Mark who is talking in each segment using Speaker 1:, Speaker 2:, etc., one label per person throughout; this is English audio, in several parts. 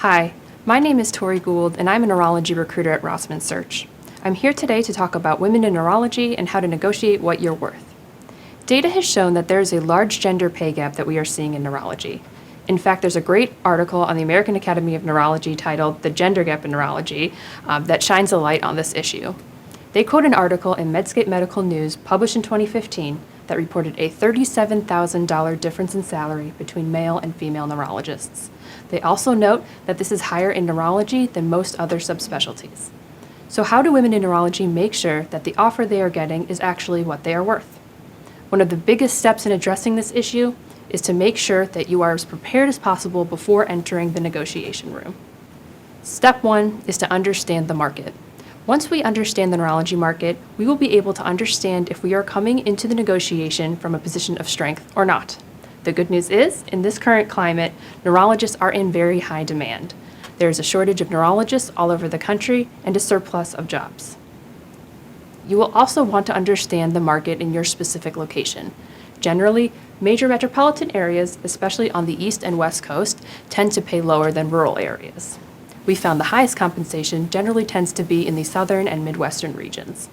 Speaker 1: Hi, my name is Tori Gould, and I'm a neurology recruiter at RosmanSearch. I'm here today to talk about women in neurology and how to negotiate what you're worth. Data has shown that there is a large gender pay gap that we are seeing in neurology. In fact, there's a great article on the American Academy of Neurology titled "The Gender Gap in Neurology" that shines a light on this issue. They quote an article in Medscape Medical News published in 2015 that reported a $37,000 difference in salary between male and female neurologists. They also note that this is higher in neurology than most other subspecialties. So how do women in neurology make sure that the offer they are getting is actually what they are worth? One of the biggest steps in addressing this issue is to make sure that you are as prepared as possible before entering the negotiation room. Step 1 is to understand the market. Once we understand the neurology market, we will be able to understand if we are coming into the negotiation from a position of strength or not. The good news is, in this current climate, neurologists are in very high demand. There is a shortage of neurologists all over the country and a surplus of jobs. You will also want to understand the market in your specific location. Generally, major metropolitan areas, especially on the East and West Coast, tend to pay lower than rural areas. We found the highest compensation generally tends to be in the southern and Midwestern regions.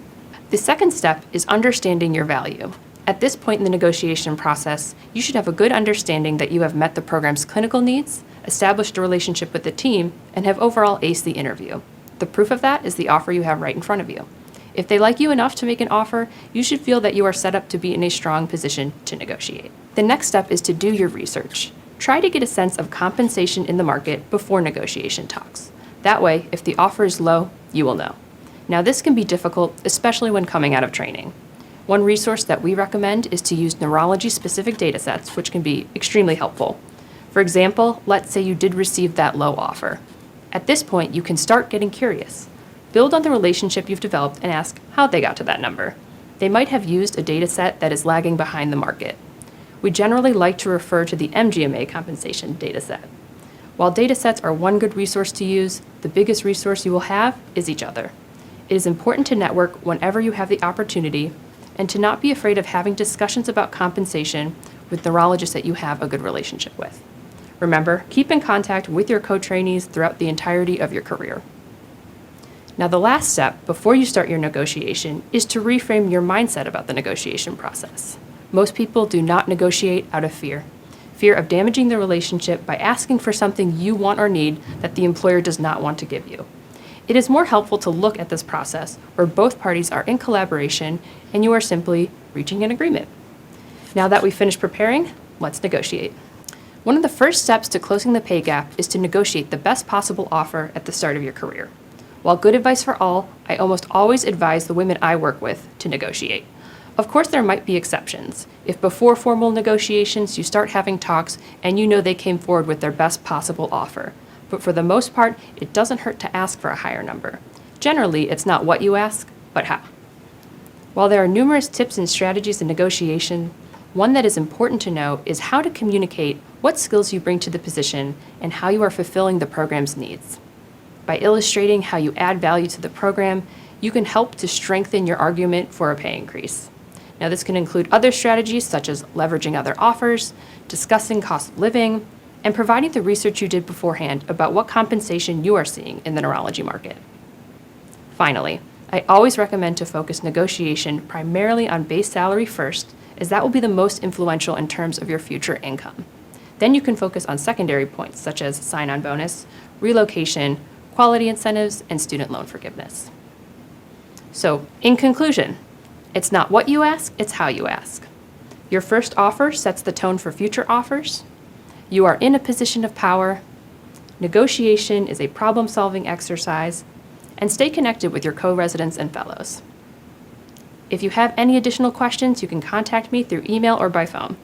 Speaker 1: The second step is understanding your value. At this point in the negotiation process, you should have a good understanding that you have met the program's clinical needs, established a relationship with the team, and have overall aced the interview. The proof of that is the offer you have right in front of you. If they like you enough to make an offer, you should feel that you are set up to be in a strong position to negotiate. The next step is to do your research. Try to get a sense of compensation in the market before negotiation talks. That way, if the offer is low, you will know. Now, this can be difficult, especially when coming out of training. One resource that we recommend is to use neurology-specific datasets, which can be extremely helpful. For example, let's say you did receive that low offer. At this point, you can start getting curious. Build on the relationship you've developed and ask how they got to that number. They might have used a dataset that is lagging behind the market. We generally like to refer to the MGMA compensation dataset. While datasets are one good resource to use, the biggest resource you will have is each other. It is important to network whenever you have the opportunity and to not be afraid of having discussions about compensation with neurologists that you have a good relationship with. Remember, keep in contact with your co-trainees throughout the entirety of your career. Now, the last step before you start your negotiation is to reframe your mindset about the negotiation process. Most people do not negotiate out of fear. Fear of damaging the relationship by asking for something you want or need that the employer does not want to give you. It is more helpful to look at this process where both parties are in collaboration and you are simply reaching an agreement. Now that we've finished preparing, let's negotiate. One of the first steps to closing the pay gap is to negotiate the best possible offer at the start of your career. While good advice for all, I almost always advise the women I work with to negotiate. Of course, there might be exceptions. If before formal negotiations you start having talks and you know they came forward with their best possible offer. But for the most part, it doesn't hurt to ask for a higher number. Generally, it's not what you ask, but how. While there are numerous tips and strategies in negotiation, one that is important to know is how to communicate what skills you bring to the position and how you are fulfilling the program's needs. By illustrating how you add value to the program, you can help to strengthen your argument for a pay increase. Now, this can include other strategies such as leveraging other offers, discussing cost of living, and providing the research you did beforehand about what compensation you are seeing in the neurology market. Finally, I always recommend to focus negotiation primarily on base salary first, as that will be the most influential in terms of your future income. Then you can focus on secondary points such as sign-on bonus, relocation, quality incentives, and student loan forgiveness. So, in conclusion, it's not what you ask, it's how you ask. Your first offer sets the tone for future offers. You are in a position of power. Negotiation is a problem-solving exercise, and stay connected with your co-residents and fellows. If you have any additional questions, you can contact me through email or by phone.